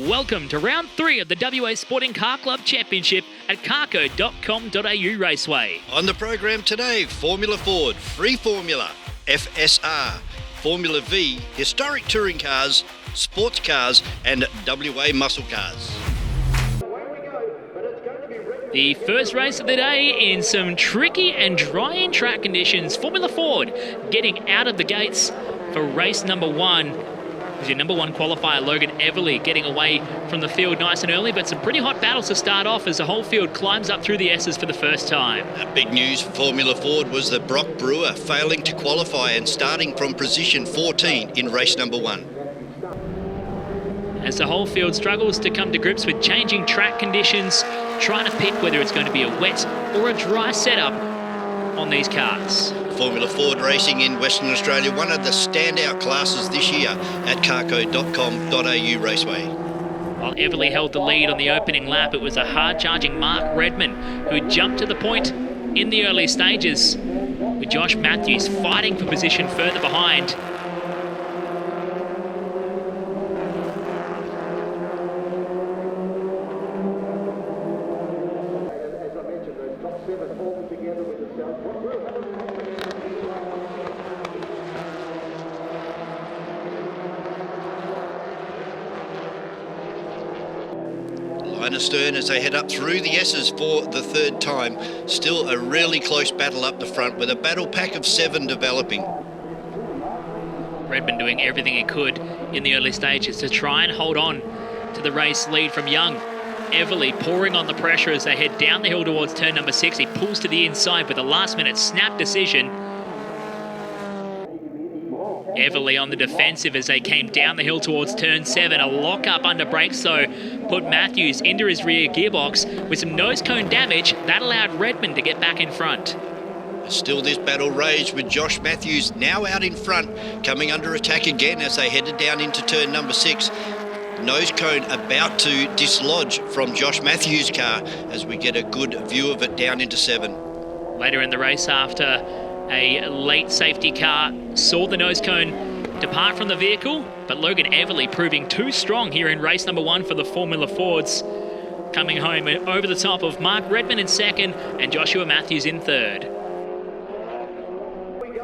Welcome to round 3 of the WA Sporting Car Club Championship at carco.com.au Raceway. On the program today, Formula Ford, Free Formula, FSR, Formula V, Historic Touring Cars, Sports Cars and WA Muscle Cars. The first race of the day in some tricky and drying track conditions. Formula Ford getting out of the gates for race number 1. Your number 1 qualifier, Logan Everly, getting away from the field nice and early, but some pretty hot battles to start off as the whole field climbs up through the S's for the first time. Big news for Formula Ford was that Brock Brewer failing to qualify and starting from position 14 in race number 1. As the whole field struggles to come to grips with changing track conditions, trying to pick whether it's going to be a wet or a dry setup on these cars. Formula Ford racing in Western Australia, one of the standout classes this year at carco.com.au Raceway. While Everly held the lead on the opening lap, it was a hard-charging Mark Redman who jumped to the point in the early stages, with Josh Matthews fighting for position further behind. Line astern as they head up through the S's for the third time. Still a really close battle up the front with a battle pack of 7 developing. Redman doing everything he could in the early stages to try and hold on to the race lead from Young. Everly pouring on the pressure as they head down the hill towards turn number 6. He pulls to the inside with a last-minute snap decision. Everly on the defensive as they came down the hill towards turn 7. A lock-up under brakes, though, put Matthews into his rear gearbox with some nose cone damage. That allowed Redman to get back in front. Still this battle raged with Josh Matthews now out in front, coming under attack again as they headed down into turn number 6. Nose cone about to dislodge from Josh Matthews' car as we get a good view of it down into 7. Later in the race, after a late safety car saw the nose cone depart from the vehicle, but Logan Everly proving too strong here in race number 1 for the Formula Fords, coming home over the top of Mark Redman in second and Joshua Matthews in third.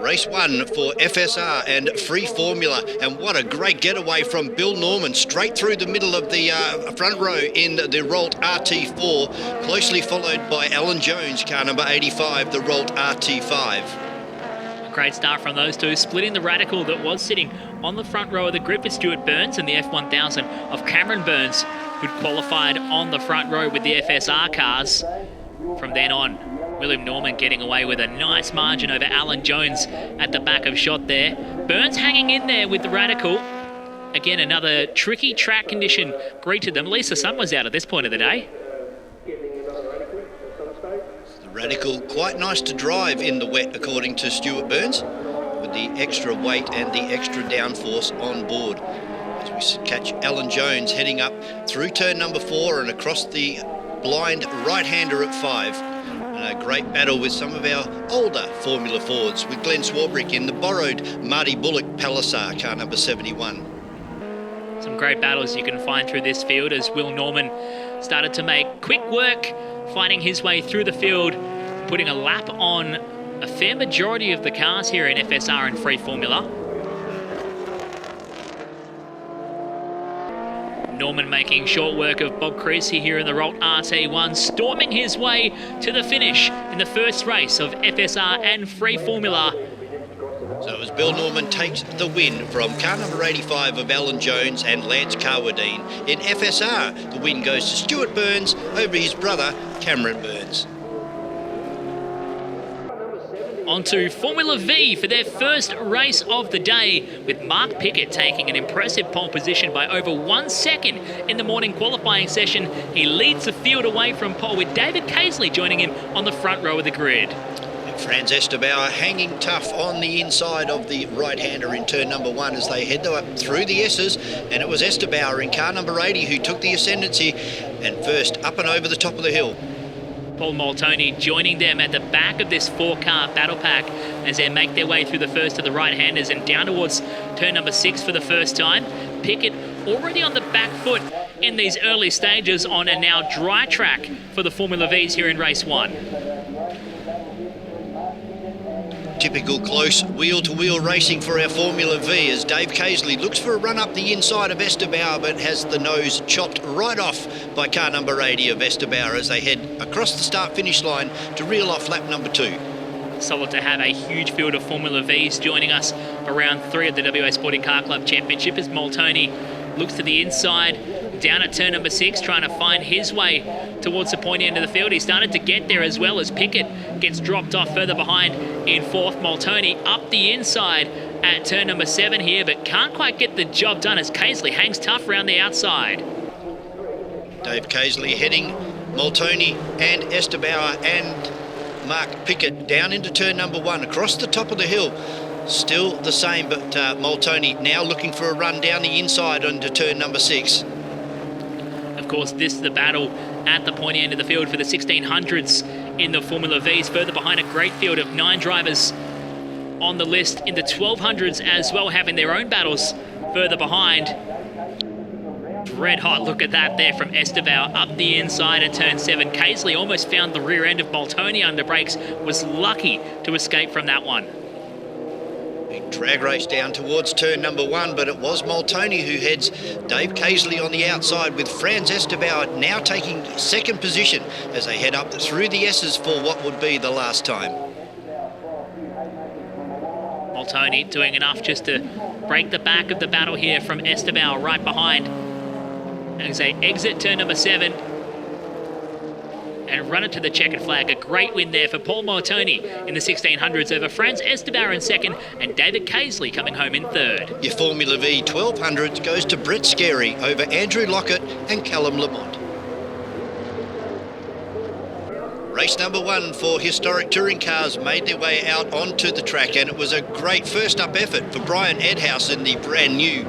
Race 1 for FSR and Free Formula, and what a great getaway from Bill Norman straight through the middle of the front row in the Rolt RT4, closely followed by Alan Jones, car number 85, the Rolt RT5. Great start from those two, splitting the radical that was sitting on the front row of the grid with Stuart Burns and the F1000 of Cameron Burns, who'd qualified on the front row with the FSR cars. From then on, William Norman getting away with a nice margin over Alan Jones at the back of shot there. Burns hanging in there with the radical. Again, another tricky track condition greeted them. At least the sun was out at this point of the day. Radical, quite nice to drive in the wet, according to Stuart Burns, with the extra weight and the extra downforce on board. As we catch Alan Jones heading up through turn number 4 and across the blind right-hander at 5. And a great battle with some of our older Formula Fords, with Glenn Swarbrick in the borrowed Marty Bullock Palisar, car number 71. Some great battles you can find through this field as Will Norman started to make quick work, finding his way through the field, putting a lap on a fair majority of the cars here in FSR and Free Formula. Norman making short work of Bob Creasy here in the Rolt RT1, storming his way to the finish in the first race of FSR and Free Formula. So as Bill Norman takes the win from car number 85 of Alan Jones and Lance Carwadine. In FSR, the win goes to Stuart Burns over his brother, Cameron Burns. On to Formula V for their first race of the day, with Mark Pickett taking an impressive pole position by over 1 second in the morning qualifying session. He leads the field away from pole, with David Casely joining him on the front row of the grid. Franz Estebauer hanging tough on the inside of the right-hander in turn number 1 as they head up through the S's, and it was Estebauer in car number 80 who took the ascendancy and first up and over the top of the hill. Paul Moltoni joining them at the back of this 4-car battle pack as they make their way through the first of the right-handers and down towards turn number 6 for the first time. Pickett already on the back foot in these early stages on a now dry track for the Formula Vs here in race 1. Typical close wheel-to-wheel racing for our Formula V as Dave Casely looks for a run up the inside of Esteban, but has the nose chopped right off by car number 80 of Esteban as they head across the start-finish line to reel off lap number 2. Solid to have a huge field of Formula Vs joining us for round 3 of the WA Sporting Car Club Championship as Moltoni looks to the inside, down at turn number 6, trying to find his way towards the pointy end of the field. He started to get there as well as Pickett gets dropped off further behind in 4th. Moltoni up the inside at turn number 7 here, but can't quite get the job done as Casely hangs tough around the outside. Dave Casely heading Moltoni and Esteban and Mark Pickett down into turn number 1 across the top of the hill. Still the same, but Moltoni now looking for a run down the inside onto turn number 6. Of course, this is the battle at the pointy end of the field for the 1600s in the Formula Vs. Further behind, a great field of 9 drivers on the list in the 1200s as well, having their own battles further behind. Red hot look at that there from Esteban up the inside at turn 7. Casely almost found the rear end of Moltoni under brakes, was lucky to escape from that one. Big drag race down towards turn number 1, but it was Moltoni who heads Dave Casely on the outside, with Franz Esteban now taking 2nd position as they head up through the S's for what would be the last time. Moltoni doing enough just to break the back of the battle here from Esteban right behind as they exit turn number 7 and run it to the checkered flag. A great win there for Paul Moltoni in the 1600s over Franz Esteban in 2nd and David Casely coming home in 3rd. Your Formula V 1200s goes to Brett Scarey over Andrew Lockett and Callum Lamont. Race number 1 for historic touring cars made their way out onto the track, and it was a great first up effort for Brian Edhouse in the brand new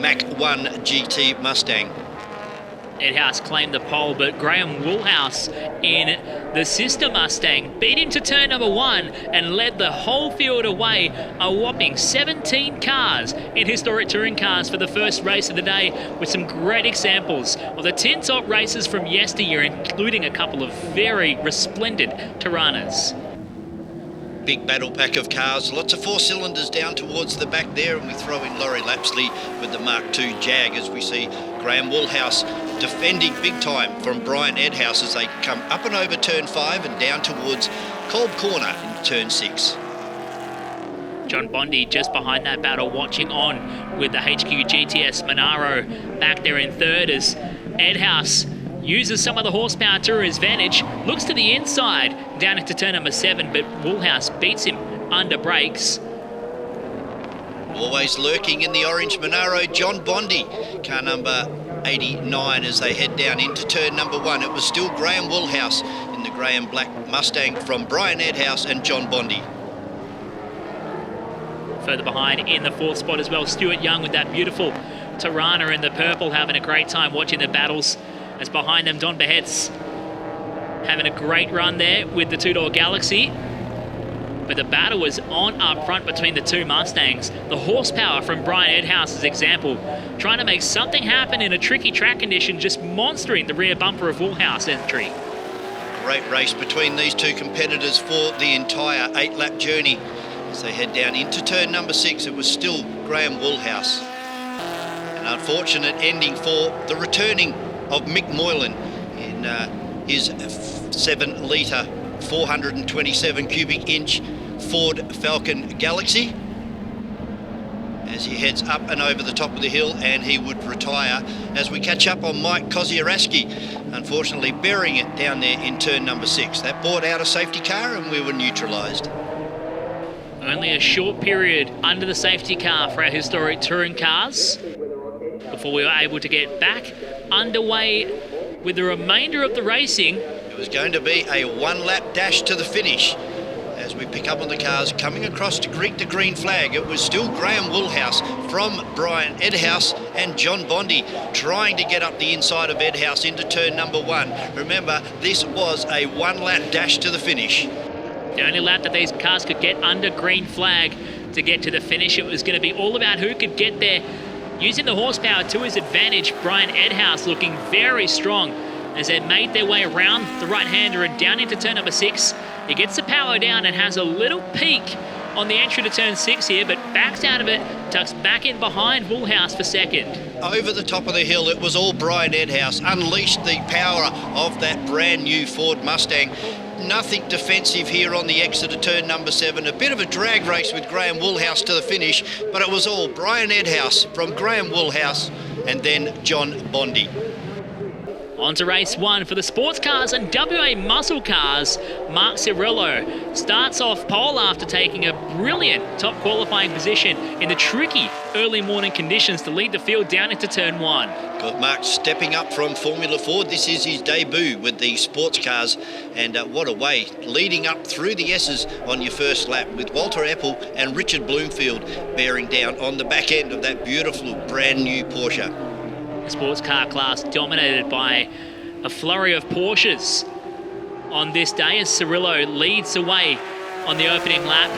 Mach 1 GT Mustang. Edhouse claimed the pole, but Graham Woolhouse in the sister Mustang beat him to turn number 1 and led the whole field away. A whopping 17 cars in historic touring cars for the first race of the day, with some great examples of the tin top races from yesteryear, including a couple of very resplendent Tiranas. Big battle pack of cars, lots of 4 cylinders down towards the back there, and we throw in Laurie Lapsley with the Mark II Jag as we see Graham Woolhouse defending big time from Brian Edhouse as they come up and over turn 5 and down towards Kolb Corner in turn 6. John Bondi just behind that battle, watching on with the HQ GTS Monaro back there in 3rd as Edhouse uses some of the horsepower to his advantage, looks to the inside down into turn number 7, but Woolhouse beats him under brakes. Always lurking in the orange Monaro, John Bondi, car number 89 as they head down into turn number 1. It was still Graham Woolhouse in the grey and black Mustang from Brian Edhouse and John Bondi. Further behind in the 4th spot as well, Stuart Young with that beautiful Tirana in the purple, having a great time watching the battles. As behind them, Don Behetz having a great run there with the 2-door Galaxy. But the battle was on up front between the 2 Mustangs. The horsepower from Brian Edhouse's example, trying to make something happen in a tricky track condition, just monstering the rear bumper of Woolhouse entry. Great race between these 2 competitors for the entire 8-lap journey. As they head down into turn number 6, it was still Graham Woolhouse. An unfortunate ending for the returning of Mick Moylan in his 7-litre 427 cubic inch Ford Falcon Galaxy as he heads up and over the top of the hill, and he would retire as we catch up on Mike Kozieraski, unfortunately burying it down there in turn number 6. That brought out a safety car and we were neutralised. Only a short period under the safety car for our historic touring cars before we were able to get back underway with the remainder of the racing. It was going to be a 1-lap dash to the finish as we pick up on the cars coming across to greet the green flag. It was still Graham Woolhouse from Brian Edhouse and John Bondi trying to get up the inside of Edhouse into turn number 1. Remember, this was a 1-lap dash to the finish. The only lap that these cars could get under green flag to get to the finish. It was going to be all about who could get there using the horsepower to his advantage. Brian Edhouse looking very strong as they made their way around the right-hander and down into turn number 6. He gets the power down and has a little peak on the entry to turn 6 here, but backs out of it, tucks back in behind Woolhouse for second. Over the top of the hill, it was all Brian Edhouse. Unleashed the power of that brand new Ford Mustang. Nothing defensive here on the exit of turn number 7. A bit of a drag race with Graham Woolhouse to the finish, but it was all Brian Edhouse from Graham Woolhouse and then John Bondi. On to race 1 for the sports cars and WA muscle cars. Mark Cirillo starts off pole after taking a brilliant top qualifying position in the tricky early morning conditions to lead the field down into turn 1. Got Mark stepping up from Formula Ford. This is his debut with the sports cars, and what a way, leading up through the S's on your first lap with Walter Epple and Richard Bloomfield bearing down on the back end of that beautiful brand new Porsche. The sports car class dominated by a flurry of Porsches on this day as Cirillo leads away on the opening lap.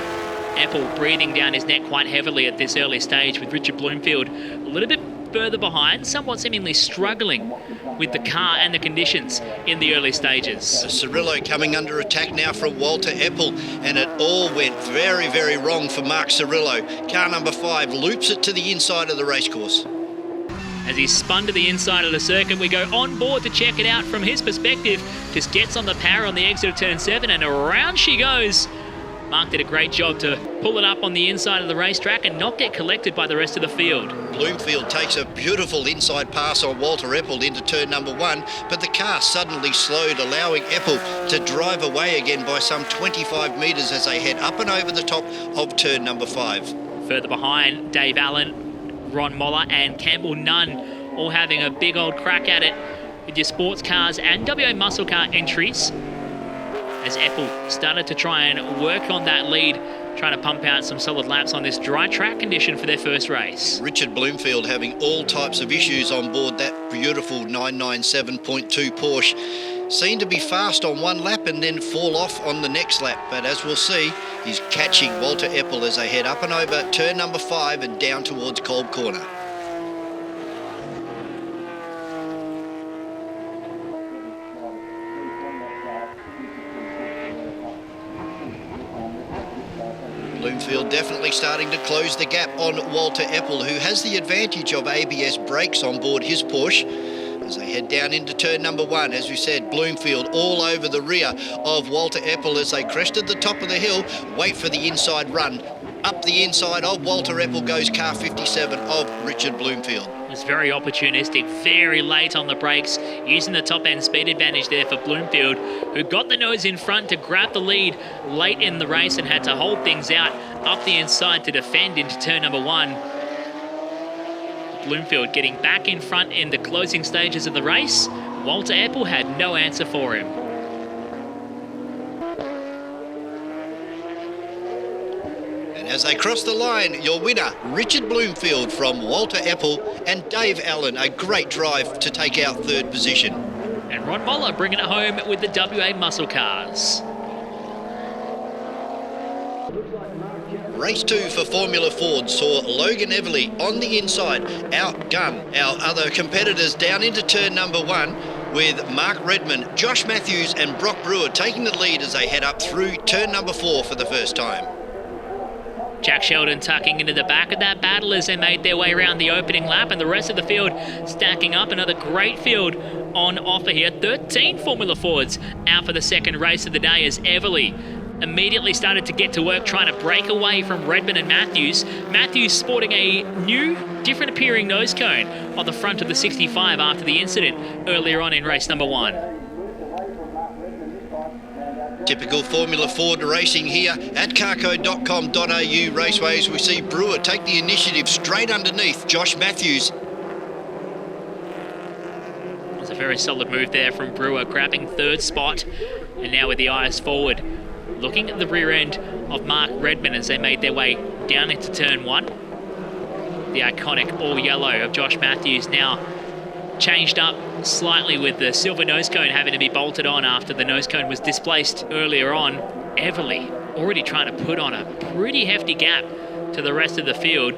Epple breathing down his neck quite heavily at this early stage, with Richard Bloomfield a little bit further behind, somewhat seemingly struggling with the car and the conditions in the early stages. Cirillo coming under attack now from Walter Epple, and it all went very, very wrong for Mark Cirillo. Car number 5 loops it to the inside of the racecourse. As he spun to the inside of the circuit, we go on board to check it out from his perspective. Just gets on the power on the exit of turn 7 and around she goes. Mark did a great job to pull it up on the inside of the racetrack and not get collected by the rest of the field. Bloomfield takes a beautiful inside pass on Walter Epple into turn number 1, but the car suddenly slowed, allowing Epple to drive away again by some 25 metres as they head up and over the top of turn number 5. Further behind, Dave Allen, Ron Moller and Campbell Nunn all having a big old crack at it with your sports cars and WA muscle car entries, as Epple started to try and work on that lead, trying to pump out some solid laps on this dry track condition for their first race. Richard Bloomfield having all types of issues on board that beautiful 997.2 Porsche. Seemed to be fast on one lap and then fall off on the next lap, but as we'll see, he's catching Walter Epple as they head up and over turn number 5 and down towards Kolb Corner. Bloomfield definitely starting to close the gap on Walter Epple, who has the advantage of ABS brakes on board his Porsche. As they head down into turn number 1, as we said, Bloomfield all over the rear of Walter Epple as they crested the top of the hill, wait for the inside run. Up the inside of Walter Epple goes car 57 of Richard Bloomfield. It was very opportunistic, very late on the brakes, using the top end speed advantage there for Bloomfield, who got the nose in front to grab the lead late in the race and had to hold things out up the inside to defend into turn number 1. Bloomfield getting back in front in the closing stages of the race. Walter Epple had no answer for him. And as they cross the line, your winner, Richard Bloomfield from Walter Epple and Dave Allen, a great drive to take out 3rd position. And Ron Moller bringing it home with the WA muscle cars. Race 2 for Formula Ford saw Logan Everly on the inside outgun our other competitors down into turn number 1, with Mark Redman, Josh Matthews and Brock Brewer taking the lead as they head up through turn number 4 for the first time. Jack Sheldon tucking into the back of that battle as they made their way around the opening lap, and the rest of the field stacking up. Another great field on offer here. 13 Formula Fords out for the second race of the day as Everly immediately started to get to work trying to break away from Redman and Matthews. Matthews sporting a new, different appearing nose cone on the front of the 65 after the incident earlier on in race number 1. Typical Formula Ford racing here at carco.com.au raceways. We see Brewer take the initiative straight underneath Josh Matthews. It was a very solid move there from Brewer, grabbing 3rd spot, and now with the eyes forward, looking at the rear end of Mark Redman as they made their way down into turn 1. The iconic all yellow of Josh Matthews now changed up slightly with the silver nose cone having to be bolted on after the nose cone was displaced earlier on. Everly already trying to put on a pretty hefty gap to the rest of the field.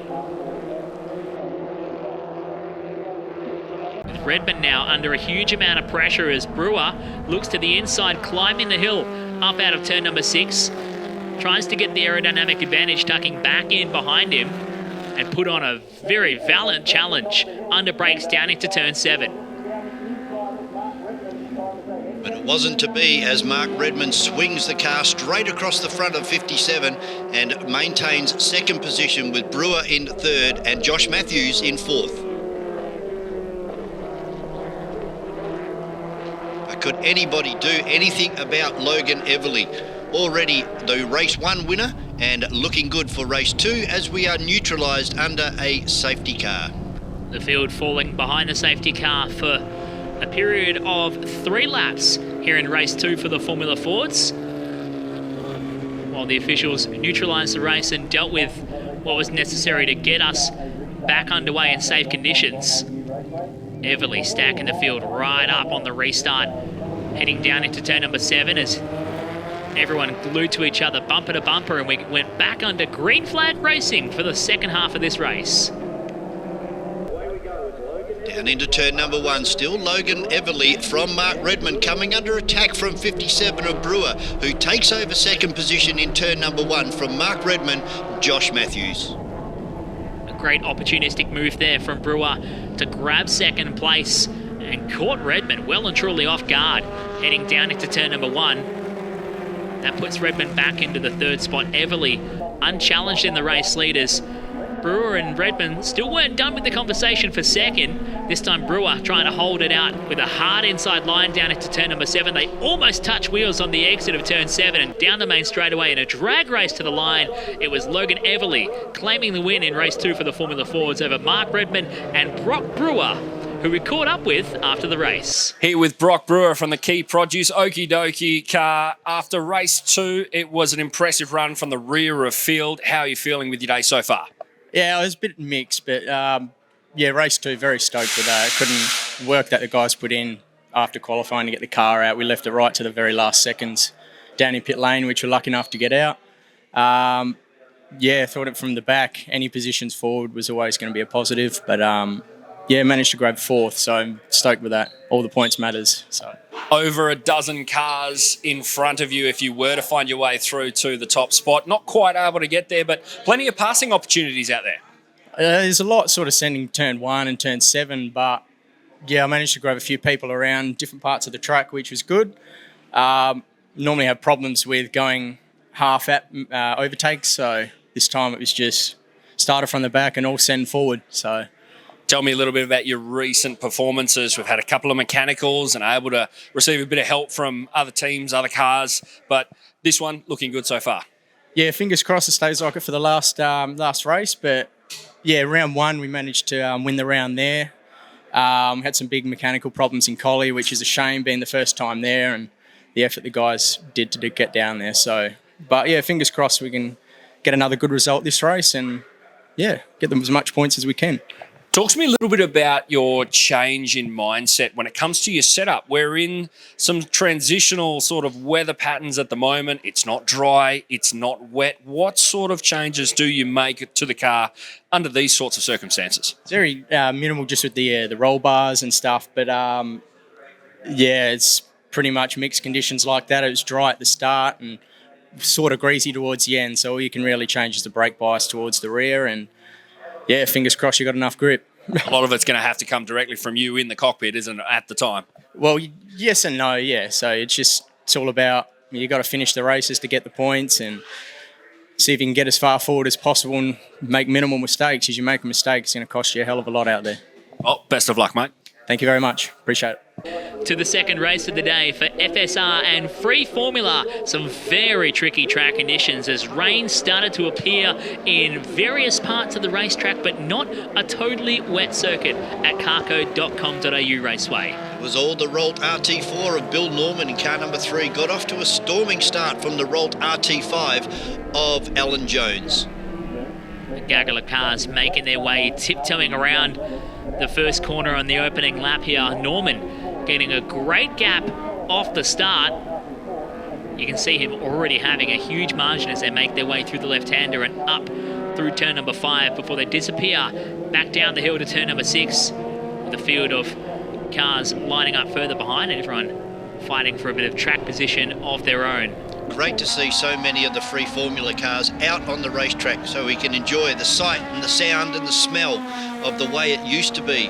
Redmond now under a huge amount of pressure as Brewer looks to the inside, climbing the hill up out of turn number 6. Tries to get the aerodynamic advantage, tucking back in behind him, and put on a very valiant challenge under brakes down into turn 7. But it wasn't to be as Mark Redmond swings the car straight across the front of 57 and maintains second position with Brewer in third and Josh Matthews in fourth. But could anybody do anything about Logan Everly? Already the race 1 winner and looking good for race 2 as we are neutralised under a safety car. The field falling behind the safety car for a period of 3 laps here in race 2 for the Formula Fords, while the officials neutralised the race and dealt with what was necessary to get us back underway in safe conditions. Everly stacking the field right up on the restart, heading down into turn number 7 as everyone glued to each other bumper to bumper, and we went back under green flag racing for the second half of this race. Down into turn number 1 still, Logan Everly from Mark Redmond coming under attack from 57 of Brewer, who takes over second position in turn number 1 from Mark Redmond, Josh Matthews. A great opportunistic move there from Brewer to grab second place and caught Redmond well and truly off guard, heading down into turn number 1. That puts Redmond back into the third spot. Everly unchallenged in the race leaders. Brewer and Redmond still weren't done with the conversation for second. This time Brewer trying to hold it out with a hard inside line down into turn number 7. They almost touch wheels on the exit of turn 7 and down the main straightaway in a drag race to the line. It was Logan Everly claiming the win in race 2 for the Formula Fords over Mark Redmond and Brock Brewer, who we caught up with after the race. Here with Brock Brewer from the Key Produce Okie Dokie car. After race 2, it was an impressive run from the rear of field. How are you feeling with your day so far? Yeah, it was a bit mixed, but race 2, very stoked with that. Couldn't work that the guys put in after qualifying to get the car out. We left it right to the very last seconds down in pit lane, which we're lucky enough to get out. Thought it from the back. Any positions forward was always going to be a positive, but managed to grab 4th, so I'm stoked with that. All the points matters. So over a dozen cars in front of you if you were to find your way through to the top spot. Not quite able to get there, but plenty of passing opportunities out there. There's a lot sort of sending turn 1 and turn 7, but I managed to grab a few people around different parts of the track, which was good. Normally have problems with going half at overtakes, so this time it was just started from the back and all send forward. So tell me a little bit about your recent performances. We've had a couple of mechanicals and able to receive a bit of help from other teams, other cars, but this one looking good so far. Yeah, fingers crossed it stays like it for the last race, but round 1 we managed to win the round there. Had some big mechanical problems in Collie, which is a shame being the first time there and the effort the guys did to get down there. So, but fingers crossed we can get another good result this race and get them as much points as we can. Talk to me a little bit about your change in mindset when it comes to your setup. We're in some transitional sort of weather patterns at the moment. It's not dry, it's not wet. What sort of changes do you make to the car under these sorts of circumstances? It's very minimal just with the roll bars and stuff, but it's pretty much mixed conditions like that. It was dry at the start and sort of greasy towards the end, so all you can really change is the brake bias towards the rear and fingers crossed you got enough grip. A lot of it's going to have to come directly from you in the cockpit, isn't it, at the time? Well, yes and no, So it's all about you got to finish the races to get the points and see if you can get as far forward as possible and make minimal mistakes. As you make a mistake, it's going to cost you a hell of a lot out there. Well, best of luck, mate. Thank you very much. Appreciate it. To the second race of the day for FSR and Free Formula. Some very tricky track conditions as rain started to appear in various parts of the racetrack, but not a totally wet circuit at carco.com.au Raceway. It was all the Rolt RT4 of Bill Norman in car number 3. Got off to a storming start from the Rolt RT5 of Alan Jones. The gaggle of cars making their way, tiptoeing around the first corner on the opening lap here. Norman getting a great gap off the start. You can see him already having a huge margin as they make their way through the left-hander and up through turn number 5 before they disappear back down the hill to turn number 6 with a field of cars lining up further behind and everyone fighting for a bit of track position of their own. Great to see so many of the free formula cars out on the racetrack so we can enjoy the sight and the sound and the smell of the way it used to be.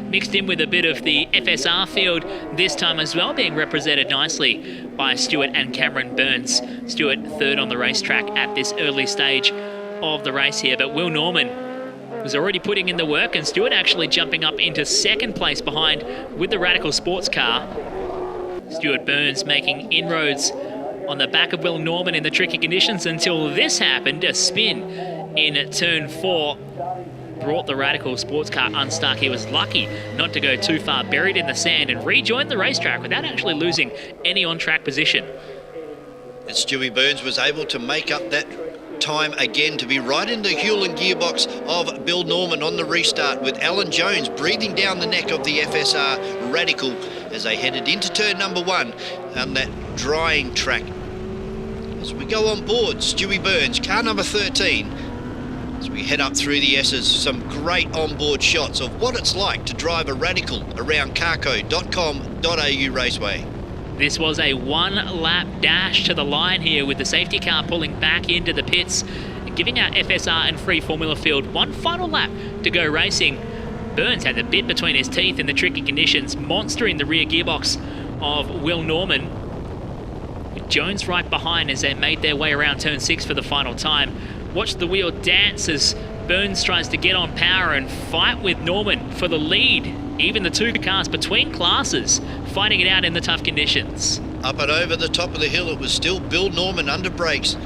Mixed in with a bit of the FSR field this time as well, being represented nicely by Stuart and Cameron Burns. Stuart third on the racetrack at this early stage of the race here, but Will Norman was already putting in the work, and Stuart actually jumping up into second place behind with the Radical sports car. Stuart Burns making inroads on the back of Will Norman in the tricky conditions until this happened. A spin in turn 4 brought the Radical sports car unstuck. He was lucky not to go too far, buried in the sand, and rejoined the racetrack without actually losing any on-track position. And Stewie Burns was able to make up that time again to be right in the Hewlin gearbox of Bill Norman on the restart, with Alan Jones breathing down the neck of the FSR Radical as they headed into turn number 1 on that drying track. As we go on board, Stewie Burns, car number 13, as we head up through the S's, some great onboard shots of what it's like to drive a Radical around carco.com.au Raceway. This was a one-lap dash to the line here, with the safety car pulling back into the pits, giving our FSR and free formula field one final lap to go racing. Burns had the bit between his teeth in the tricky conditions, monstering the rear gearbox of Will Norman, with Jones right behind as they made their way around turn 6 for the final time. Watch the wheel dance as Burns tries to get on power and fight with Norman for the lead. Even the two cars between classes fighting it out in the tough conditions. Up and over the top of the hill, it was still Bill Norman under brakes.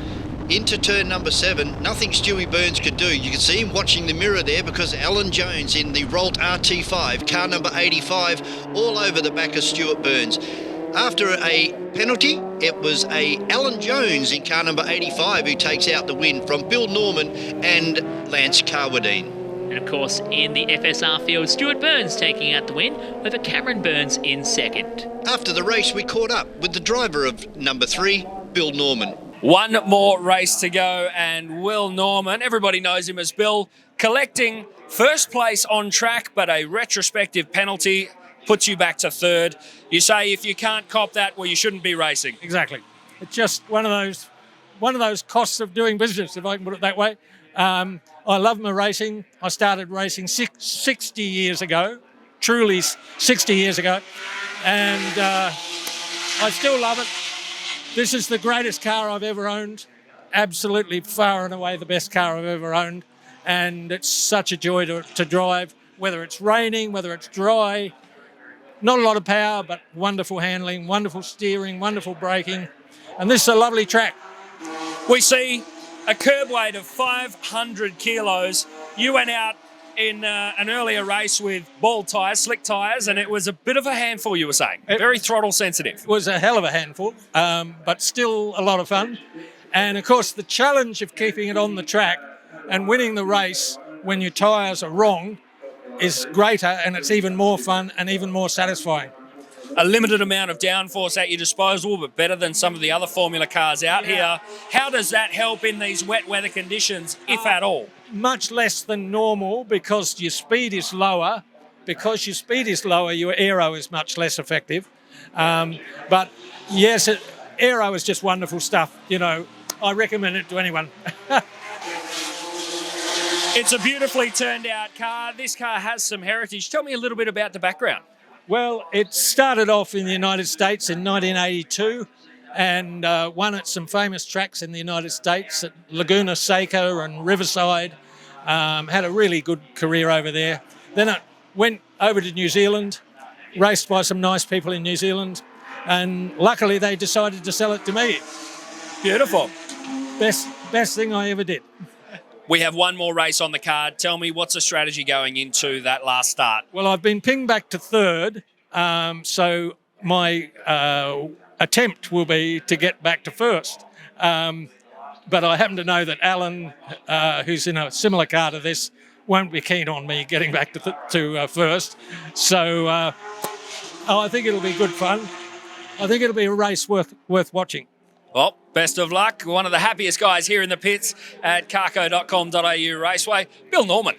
Into turn number 7, nothing Stewie Burns could do. You can see him watching the mirror there because Alan Jones in the Rolt RT5, car number 85, all over the back of Stuart Burns. After a penalty, it was Alan Jones in car number 85 who takes out the win from Bill Norman and Lance Carwadine. And of course, in the FSR field, Stuart Burns taking out the win over Cameron Burns in second. After the race, we caught up with the driver of number 3, Bill Norman. One more race to go, and Will Norman, everybody knows him as Bill, collecting first place on track, but a retrospective penalty puts you back to third. You say if you can't cop that, well, you shouldn't be racing. Exactly. It's just one of those costs of doing business, if I can put it that way. I love my racing. I started racing 60 years ago, truly 60 years ago, and I still love it. This is the greatest car I've ever owned, absolutely far and away the best car I've ever owned, and it's such a joy to drive, whether it's raining, whether it's dry. Not a lot of power, but wonderful handling, wonderful steering, wonderful braking, and this is a lovely track. We see a curb weight of 500 kilos. You went out in an earlier race with ball tyres, slick tyres, and it was a bit of a handful, you were saying. Very throttle sensitive. It was a hell of a handful, but still a lot of fun. And of course, the challenge of keeping it on the track and winning the race when your tyres are wrong is greater, and it's even more fun and even more satisfying. A limited amount of downforce at your disposal, but better than some of the other Formula cars out here. How does that help in these wet weather conditions, if at all? Much less than normal, because your speed is lower. Because your speed is lower, your aero is much less effective. But yes, aero is just wonderful stuff. You know, I recommend it to anyone. It's a beautifully turned out car. This car has some heritage. Tell me a little bit about the background. Well, it started off in the United States in 1982 and won at some famous tracks in the United States at Laguna Seca and Riverside. Had a really good career over there. Then it went over to New Zealand, raced by some nice people in New Zealand, and luckily they decided to sell it to me. Beautiful. Best thing I ever did. We have one more race on the card. Tell me, what's the strategy going into that last start? Well, I've been pinged back to third, so my attempt will be to get back to first. But I happen to know that Alan, who's in a similar car to this, won't be keen on me getting back to first. So I think it'll be good fun. I think it'll be a race worth watching. Well, best of luck. One of the happiest guys here in the pits at carco.com.au Raceway, Bill Norman.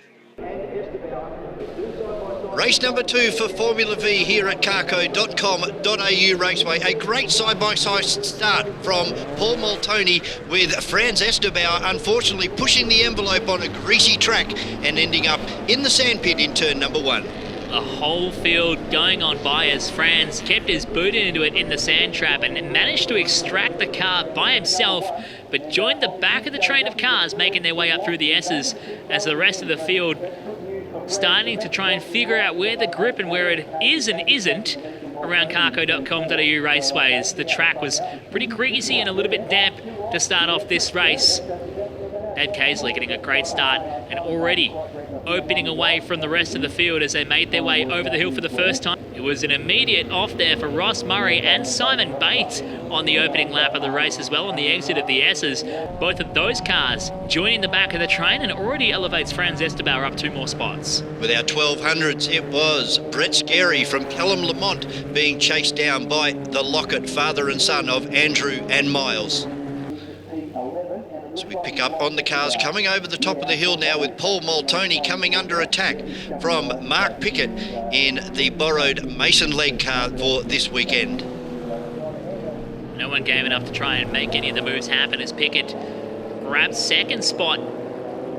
Race number 2 for Formula V here at carco.com.au Raceway. A great side-by-side start from Paul Moltoni with Franz Esterbauer, unfortunately pushing the envelope on a greasy track and ending up in the sandpit in turn number 1. The whole field going on by as Franz kept his boot into it in the sand trap and managed to extract the car by himself, but joined the back of the train of cars making their way up through the S's as the rest of the field starting to try and figure out where the grip and where it is and isn't around carco.com.au Raceways. The track was pretty greasy and a little bit damp to start off this race. Ed Casely getting a great start and already opening away from the rest of the field as they made their way over the hill for the first time. It was an immediate off there for Ross Murray and Simon Bates on the opening lap of the race as well on the exit of the S's. Both of those cars joining the back of the train and already elevates Franz Esterbauer up 2 more spots. With our 1200s, it was Brett Scarey from Callum Lamont being chased down by the Lockett father and son of Andrew and Miles. So we pick up on the cars coming over the top of the hill now with Paul Moltoni coming under attack from Mark Pickett in the borrowed Mason Leg car for this weekend. No one game enough to try and make any of the moves happen as Pickett grabs second spot,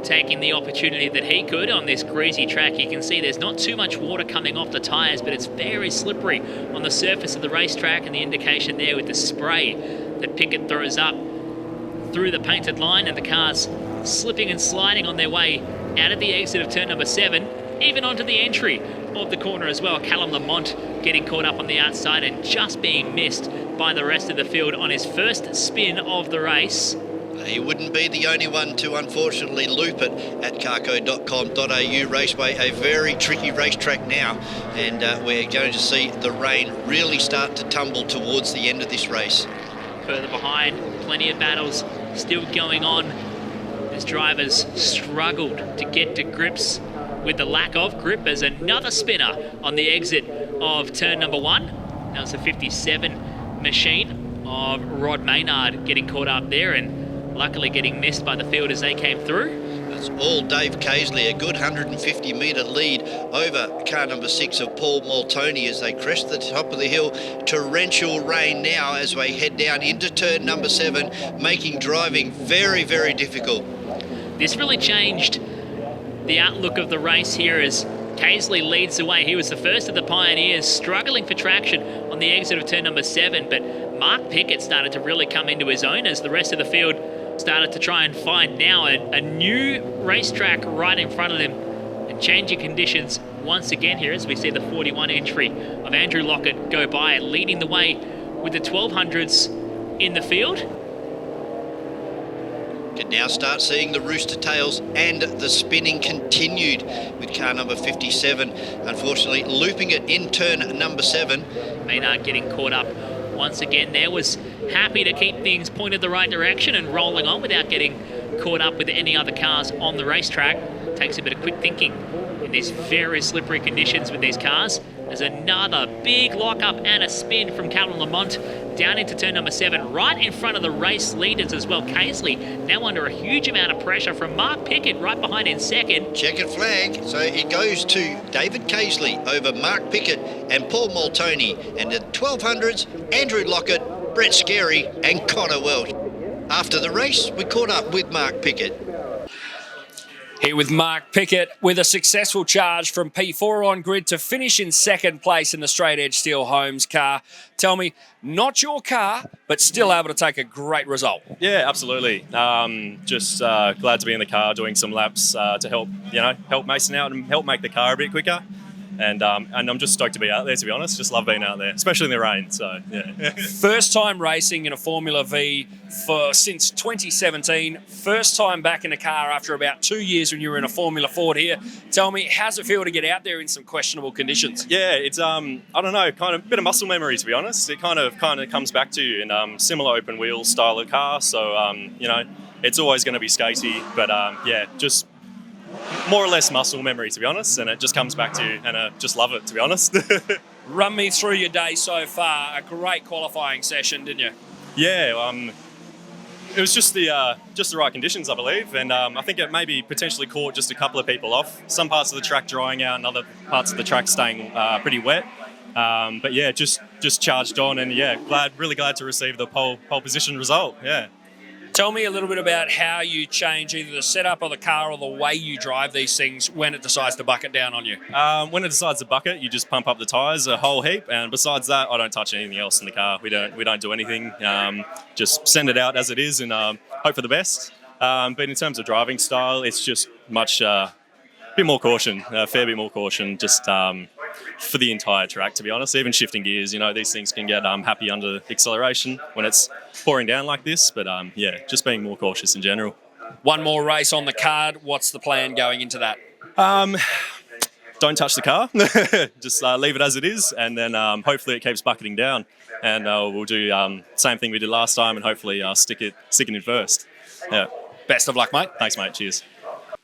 taking the opportunity that he could on this greasy track. You can see there's not too much water coming off the tyres, but it's very slippery on the surface of the racetrack, and the indication there with the spray that Pickett throws up through the painted line, and the cars slipping and sliding on their way out of the exit of turn number 7, even onto the entry of the corner as well. Callum Lamont getting caught up on the outside and just being missed by the rest of the field on his first spin of the race. He wouldn't be the only one to unfortunately loop it at carco.com.au Raceway, a very tricky racetrack now, and we're going to see the rain really start to tumble towards the end of this race. Further behind, plenty of battles still going on as drivers struggled to get to grips with the lack of grip as another spinner on the exit of turn number 1. That was a 57 machine of Rod Maynard getting caught up there and luckily getting missed by the field as they came through. That's all Dave Casely, a good 150 metre lead over car number 6 of Paul Moltoni as they crest the top of the hill. Torrential rain now as we head down into turn number 7, making driving very, very difficult. This really changed the outlook of the race here as Casely leads the way. He was the first of the pioneers struggling for traction on the exit of turn number 7, but Mark Pickett started to really come into his own as the rest of the field started to try and find now a new racetrack right in front of them, and changing conditions once again here as we see the 41 entry of Andrew Lockett go by, leading the way with the 1200s in the field. Can now start seeing the rooster tails and the spinning continued with car number 57, unfortunately looping it in turn number 7. Maynard getting caught up once again there, was happy to keep things pointed the right direction and rolling on without getting caught up with any other cars on the racetrack. Takes a bit of quick thinking in these very slippery conditions with these cars. There's another big lockup and a spin from Callum Lamont down into turn number 7, right in front of the race leaders as well. Casely now under a huge amount of pressure from Mark Pickett right behind in second. Checkered flag, so it goes to David Casely over Mark Pickett and Paul Moltoni, and the 1200s, Andrew Lockett, Brett Scarey and Connor Welch. After the race, we caught up with Mark Pickett. Here with Mark Pickett with a successful charge from P4 on grid to finish in second place in the straight edge Steel Homes car. Tell me, not your car, but still able to take a great result. Yeah, absolutely. Just glad to be in the car doing some laps to help Mason out and help make the car a bit quicker. And I'm just stoked to be out there, to be honest. Just love being out there, especially in the rain. So, yeah. First time racing in a Formula V since 2017. First time back in a car after about 2 years when you were in a Formula Ford here. Tell me, how's it feel to get out there in some questionable conditions? Yeah, it's, I don't know, kind of a bit of muscle memory, to be honest. It kind of comes back to you in similar open wheel style of car. So, it's always going to be skaty. But, just more or less muscle memory, to be honest, and it just comes back to you, and I just love it, to be honest. Run me through your day so far. A great qualifying session, didn't you? Yeah, It was just the right conditions, I believe, and I think it maybe potentially caught just a couple of people off. Some parts of the track drying out, and other parts of the track staying pretty wet. But yeah, just charged on, and yeah, really glad to receive the pole position result. Yeah. Tell me a little bit about how you change either the setup of the car or the way you drive these things when it decides to bucket down on you. When it decides to bucket, you just pump up the tyres a whole heap, and besides that, I don't touch anything else in the car. We don't do anything. Just send it out as it is and hope for the best. But in terms of driving style, it's just much bit more caution, a fair bit more caution, just for the entire track, to be honest. Even shifting gears, these things can get happy under acceleration when it's pouring down like this. But yeah, just being more cautious in general. One more race on the card. What's the plan going into that? Don't touch the car. Just leave it as it is, and then hopefully it keeps bucketing down. And we'll do same thing we did last time, and hopefully stick it in first. Yeah. Best of luck, mate. Thanks, mate. Cheers.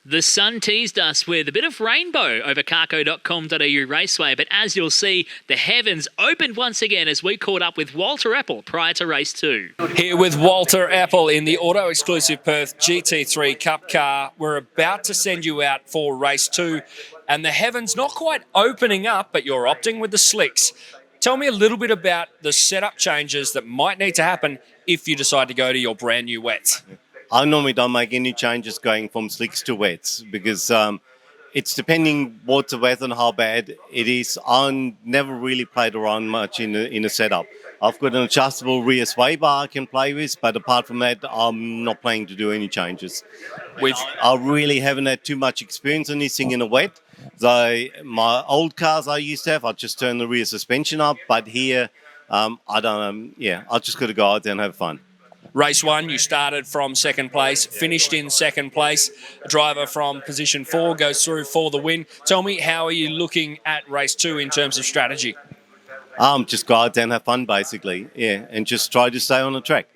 The sun teased us with a bit of rainbow over carco.com.au Raceway, but as you'll see, the heavens opened once again as we caught up with Walter Epple prior to race 2. Here with Walter Epple in the auto-exclusive Perth GT3 Cup car. We're about to send you out for race 2, and the heavens not quite opening up, but you're opting with the slicks. Tell me a little bit about the setup changes that might need to happen if you decide to go to your brand new wets. I normally don't make any changes going from slicks to wets because it's depending what's the weather and how bad it is. I never really played around much in a setup. I've got an adjustable rear sway bar I can play with, but apart from that, I'm not planning to do any changes. I really haven't had too much experience on this thing in a wet. So my old cars I used to have, I just turn the rear suspension up, but here, I don't. I just got to go out there and have fun. Race 1, you started from second place, finished in second place. A driver from position 4 goes through for the win. Tell me, how are you looking at race 2 in terms of strategy? Just go out there and have fun, basically. Yeah, and just try to stay on the track.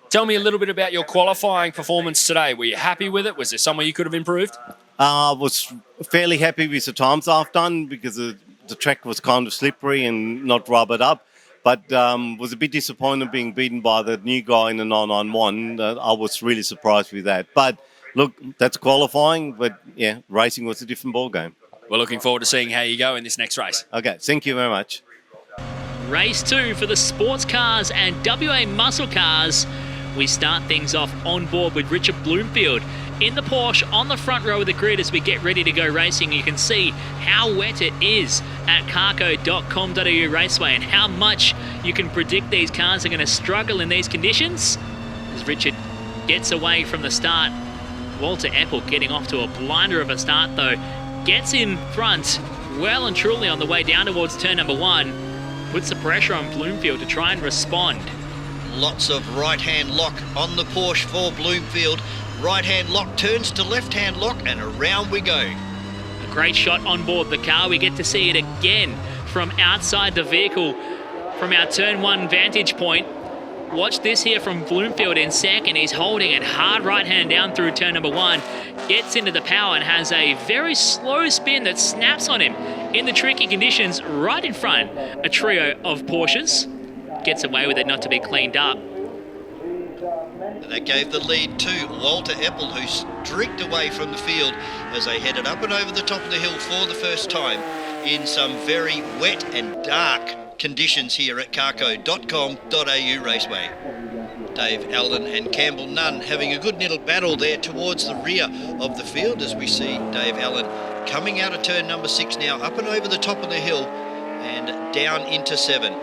Tell me a little bit about your qualifying performance today. Were you happy with it? Was there somewhere you could have improved? I was fairly happy with the times I've done because the track was kind of slippery and not rubbered up. But was a bit disappointed being beaten by the new guy in the 991. I was really surprised with that. But look, that's qualifying. But yeah, racing was a different ballgame. We're looking forward to seeing how you go in this next race. Okay, thank you very much. Race 2 for the sports cars and WA muscle cars. We start things off on board with Richard Bloomfield in the Porsche on the front row of the grid as we get ready to go racing. You can see how wet it is at carco.com.au Raceway and how much you can predict these cars are going to struggle in these conditions. As Richard gets away from the start, Walter Epple getting off to a blinder of a start though, gets in front well and truly on the way down towards turn number 1, puts the pressure on Bloomfield to try and respond. Lots of right-hand lock on the Porsche for Bloomfield. Right-hand lock turns to left-hand lock and around we go. A great shot on board the car. We get to see it again from outside the vehicle from our turn 1 vantage point. Watch this here from Bloomfield in second. He's holding it hard right hand down through turn number 1. Gets into the power and has a very slow spin that snaps on him in the tricky conditions right in front. A trio of Porsches. Gets away with it not to be cleaned up. And that gave the lead to Walter Epple, who streaked away from the field as they headed up and over the top of the hill for the first time in some very wet and dark conditions here at carco.com.au Raceway. Dave Allen and Campbell Nunn having a good little battle there towards the rear of the field as we see Dave Allen coming out of turn number 6 now, up and over the top of the hill and down into 7.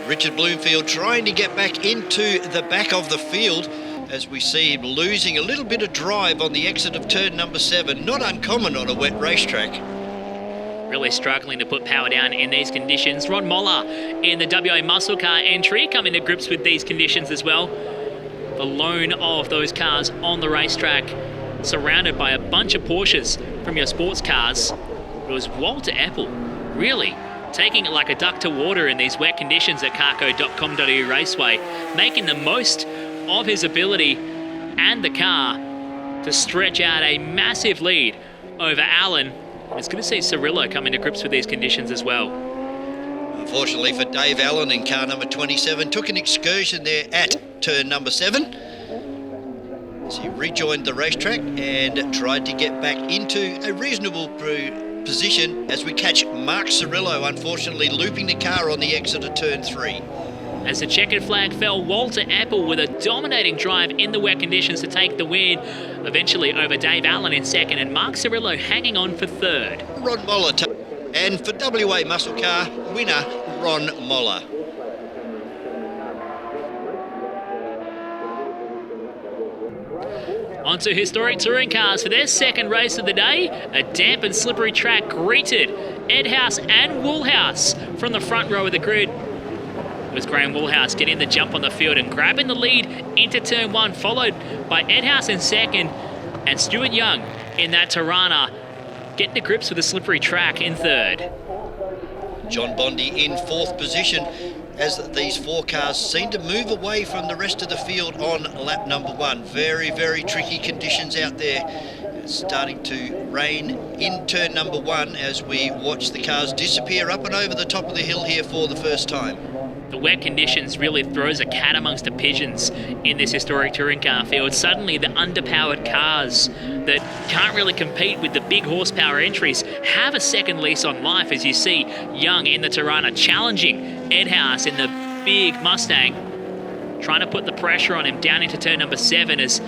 Richard Bloomfield trying to get back into the back of the field as we see him losing a little bit of drive on the exit of turn number 7. Not uncommon on a wet racetrack. Really struggling to put power down in these conditions. Ron Moller in the WA muscle car entry coming to grips with these conditions as well. the lone of those cars on the racetrack, surrounded by a bunch of Porsches from your sports cars. It was Walter Epple, really taking it like a duck to water in these wet conditions at carco.com.au Raceway, making the most of his ability and the car to stretch out a massive lead over Allen. It's good to see Cirillo coming to grips with these conditions as well. Unfortunately for Dave Allen in car number 27, took an excursion there at turn number 7. So he rejoined the racetrack and tried to get back into a reasonable position as we catch Mark Cirillo, unfortunately looping the car on the exit of turn 3. As the checkered flag fell, Walter Epple with a dominating drive in the wet conditions to take the win, eventually over Dave Allen in second, and Mark Cirillo hanging on for third. Ron Moller, and for WA Muscle Car, winner Ron Moller. Onto Historic Touring Cars for their second race of the day. A damp and slippery track greeted Edhouse and Woolhouse from the front row of the grid. It was Graham Woolhouse getting the jump on the field and grabbing the lead into turn 1, followed by Edhouse in second and Stuart Young in that Tirana, getting to grips with the slippery track in third. John Bondi in 4th position as these 4 cars seem to move away from the rest of the field on lap number 1. Very, very tricky conditions out there. It's starting to rain in turn number 1 as we watch the cars disappear up and over the top of the hill here for the first time. The wet conditions really throws a cat amongst the pigeons in this historic touring car field. Suddenly the underpowered cars that can't really compete with the big horsepower entries have a second lease on life, as you see Young in the Tirana challenging Edhouse in the big Mustang, trying to put the pressure on him down into turn number 7 as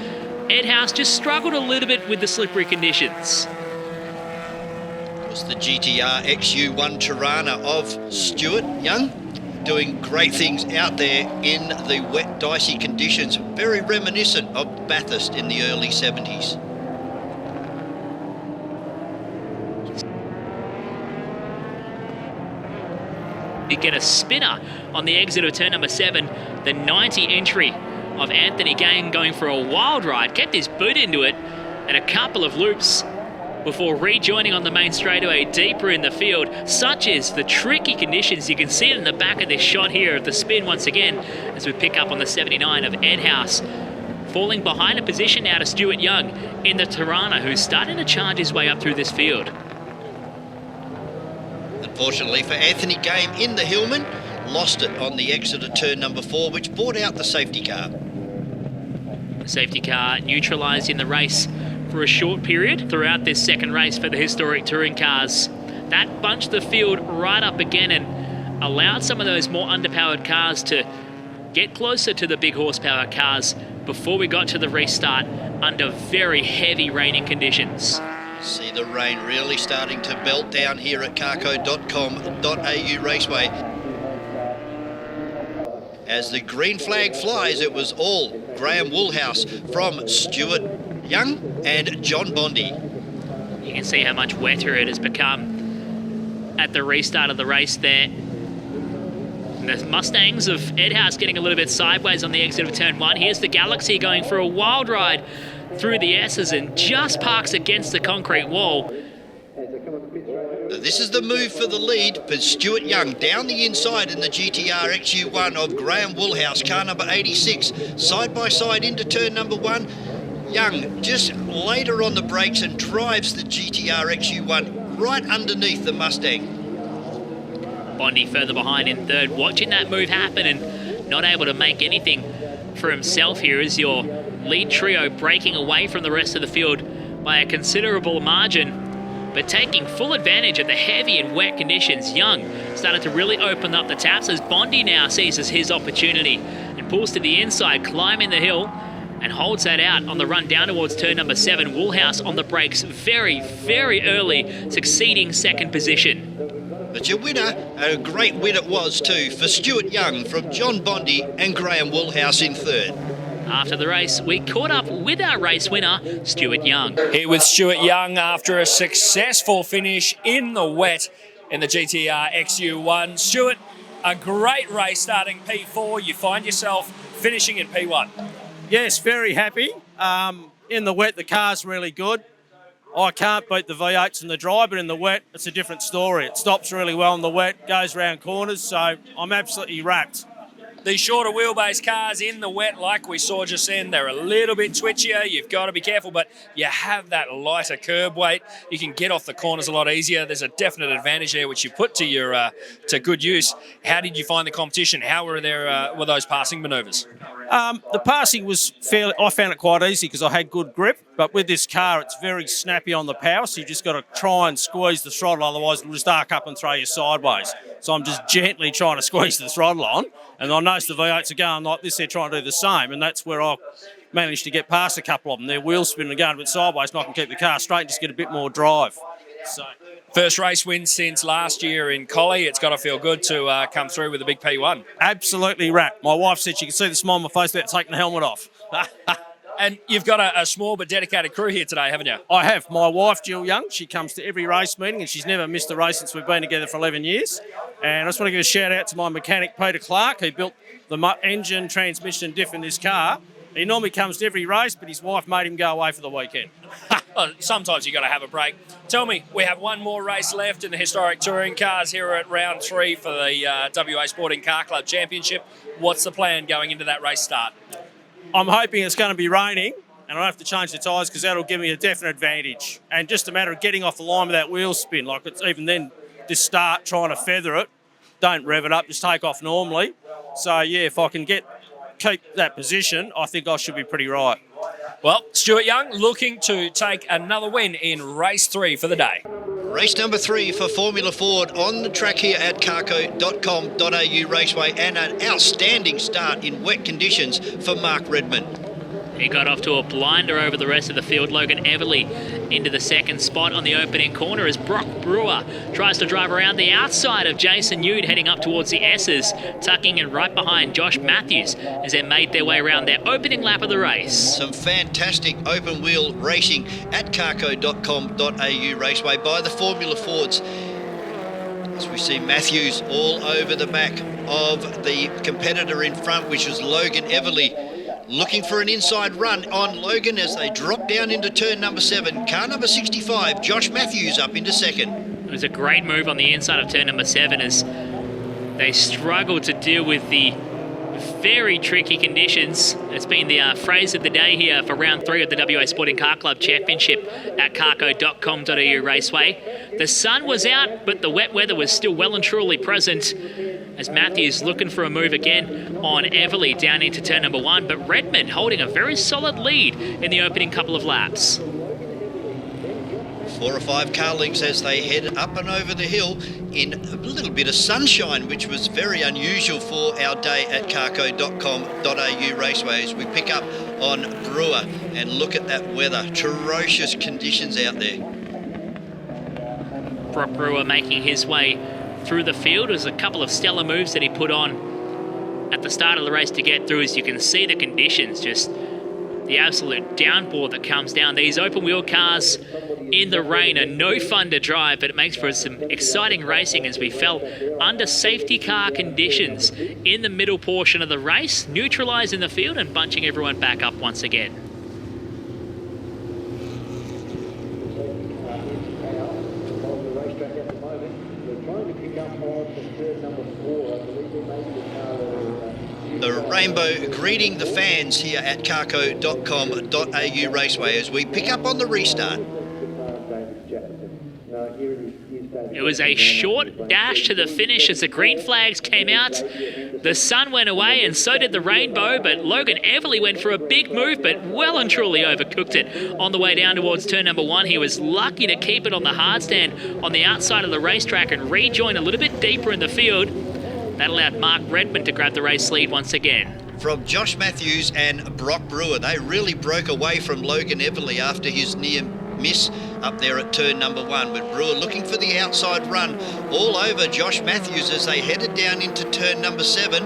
Edhouse just struggled a little bit with the slippery conditions. It was the GTR XU1 Tirana of Stuart Young, doing great things out there in the wet, dicey conditions, very reminiscent of Bathurst in the early 70s. You get a spinner on the exit of turn number 7, the 90 entry of Anthony Gain going for a wild ride, kept his boot into it and a couple of loops before rejoining on the main straightaway deeper in the field. Such is the tricky conditions. You can see it in the back of this shot here of the spin once again as we pick up on the 79 of Edhouse, falling behind a position now to Stuart Young in the Tirana, who's starting to charge his way up through this field. Unfortunately for Anthony Game in the Hillman, lost it on the exit of turn number 4, which brought out the safety car. The safety car neutralised in the race for a short period throughout this second race for the historic touring cars. That bunched the field right up again and allowed some of those more underpowered cars to get closer to the big horsepower cars before we got to the restart under very heavy raining conditions. See the rain really starting to belt down here at carco.com.au Raceway. As the green flag flies, it was all Graham Woolhouse from Stuart Young and John Bondi. You can see how much wetter it has become at the restart of the race there. And the Mustangs of Edhouse getting a little bit sideways on the exit of turn 1. Here's the Galaxy going for a wild ride through the S's and just parks against the concrete wall. This is the move for the lead for Stuart Young down the inside in the GTR XU1 of Graham Woolhouse, car number 86, side by side into turn number 1. Young just later on the brakes and drives the GTR XU1 right underneath the Mustang. Bondi further behind in third, watching that move happen and not able to make anything for himself here as your lead trio breaking away from the rest of the field by a considerable margin, but taking full advantage of the heavy and wet conditions. Young started to really open up the taps as Bondi now seizes his opportunity and pulls to the inside, climbing the hill, and holds that out on the run down towards turn number 7. Woolhouse on the brakes very, very early, succeeding second position. But your winner, a great win it was too, for Stuart Young from John Bondi and Graham Woolhouse in third. After the race, we caught up with our race winner, Stuart Young. Here with Stuart Young after a successful finish in the wet in the GTR XU1. Stuart, a great race starting P4. You find yourself finishing in P1. Yes, very happy. In the wet, the car's really good. I can't beat the V8s in the dry, but in the wet, it's a different story. It stops really well in the wet, goes around corners, so I'm absolutely wrapped. The shorter wheelbase cars in the wet, like we saw just then, they're a little bit twitchier. You've got to be careful, but you have that lighter curb weight. You can get off the corners a lot easier. There's a definite advantage there, which you put to your to good use. How did you find the competition? How were those passing manoeuvres? The passing was I found it quite easy because I had good grip, but with this car, it's very snappy on the power, so you just got to try and squeeze the throttle, otherwise it'll just arc up and throw you sideways. So I'm just gently trying to squeeze the throttle on, and I noticed the V8s are going like this, they're trying to do the same, and that's where I managed to get past a couple of them. Their wheels spinning and going a bit sideways, and I can keep the car straight and just get a bit more drive. So. First race win since last year in Collie. It's got to feel good to come through with a big P1. Absolutely wrapped. My wife said she could see the smile on my face without taking the helmet off. And you've got a small but dedicated crew here today, haven't you? I have. My wife, Jill Young, she comes to every race meeting and she's never missed a race since we've been together for 11 years. And I just want to give a shout out to my mechanic, Peter Clark, who built the engine, transmission and diff in this car. He normally comes to every race, but his wife made him go away for the weekend. Well, sometimes you've got to have a break. Tell me, we have one more race left in the historic touring cars here at round 3 for the WA Sporting Car Club Championship. What's the plan going into that race start? I'm hoping it's going to be raining and I don't have to change the tyres because that'll give me a definite advantage. And just a matter of getting off the line with that wheel spin. Like, it's even then, just start trying to feather it. Don't rev it up, just take off normally. So, yeah, if I can keep that position, I think I should be pretty right. Well, Stuart Young looking to take another win in race 3 for the day. Race number 3 for Formula Ford on the track here at carco.com.au Raceway, and an outstanding start in wet conditions for Mark Redmond. He got off to a blinder over the rest of the field. Logan Everly into the second spot on the opening corner as Brock Brewer tries to drive around the outside of Jason Yude heading up towards the S's, tucking in right behind Josh Matthews as they made their way around their opening lap of the race. Some fantastic open wheel racing at carco.com.au Raceway by the Formula Fords. As we see Matthews all over the back of the competitor in front, which is Logan Everly. Looking for an inside run on Logan as they drop down into turn number 7. Car number 65, Josh Matthews up into second. It was a great move on the inside of turn number 7 as they struggled to deal with the very tricky conditions. It's been the phrase of the day here for round 3 of the WA Sporting Car Club Championship at carco.com.au Raceway. The sun was out, but the wet weather was still well and truly present as Matthews looking for a move again on Everly down into turn number 1, but Redmond holding a very solid lead in the opening couple of laps. 4 or 5 car lengths as they head up and over the hill in a little bit of sunshine, which was very unusual for our day at carco.com.au Raceway as we pick up on Brewer and look at that weather. Atrocious conditions out there. Brock Brewer making his way through the field. There's a couple of stellar moves that he put on at the start of the race to get through. As you can see, the conditions, just the absolute downpour that comes down. These open wheel cars in the rain are no fun to drive, but it makes for some exciting racing as we fell under safety car conditions in the middle portion of the race, neutralising the field and bunching everyone back up once again. The rainbow greeting the fans here at carco.com.au Raceway as we pick up on the restart. It was a short dash to the finish as the green flags came out. The sun went away and so did the rainbow, but Logan Everly went for a big move, but well and truly overcooked it. On the way down towards turn number 1, he was lucky to keep it on the hard stand on the outside of the racetrack and rejoin a little bit deeper in the field. That allowed Mark Redmond to grab the race lead once again. From Josh Matthews and Brock Brewer, they really broke away from Logan Everly after his near miss up there at turn number 1, but Brewer looking for the outside run all over Josh Matthews as they headed down into turn number 7.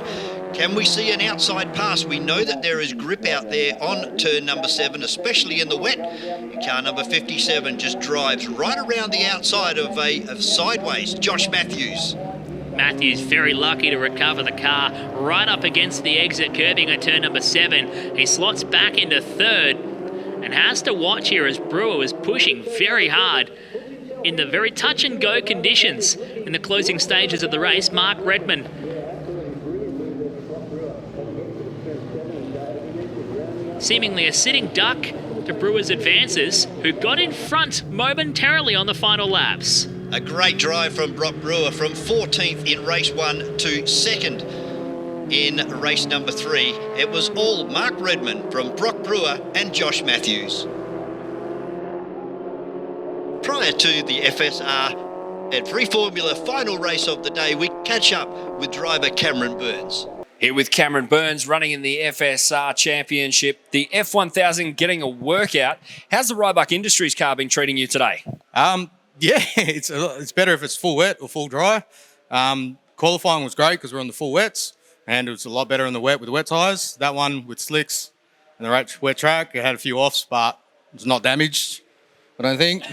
Can we see an outside pass? We know that there is grip out there on turn number 7, especially in the wet. Car number 57 just drives right around the outside of sideways Josh Matthews. Matthews very lucky to recover the car right up against the exit curbing at turn number 7. He slots back into third and has to watch here as Brewer was pushing very hard in the very touch and go conditions in the closing stages of the race. Mark Redmond seemingly a sitting duck to Brewer's advances, who got in front momentarily on the final laps. A great drive from Brock Brewer from 14th in race 1 to 2nd in race number 3. It was all Mark Redmond from Brock Brewer and Josh Matthews. Prior to the FSR and Free Formula final race of the day, we catch up with driver Cameron Burns. Here with Cameron Burns running in the FSR Championship, the F1000 getting a workout. How's the Rybuck Industries car been treating you today? Yeah, it's better if it's full wet or full dry. Qualifying was great because we're on the full wets, and it was a lot better in the wet with the wet tyres. That one with slicks and the wet track, it had a few offs, but it's not damaged, I don't think.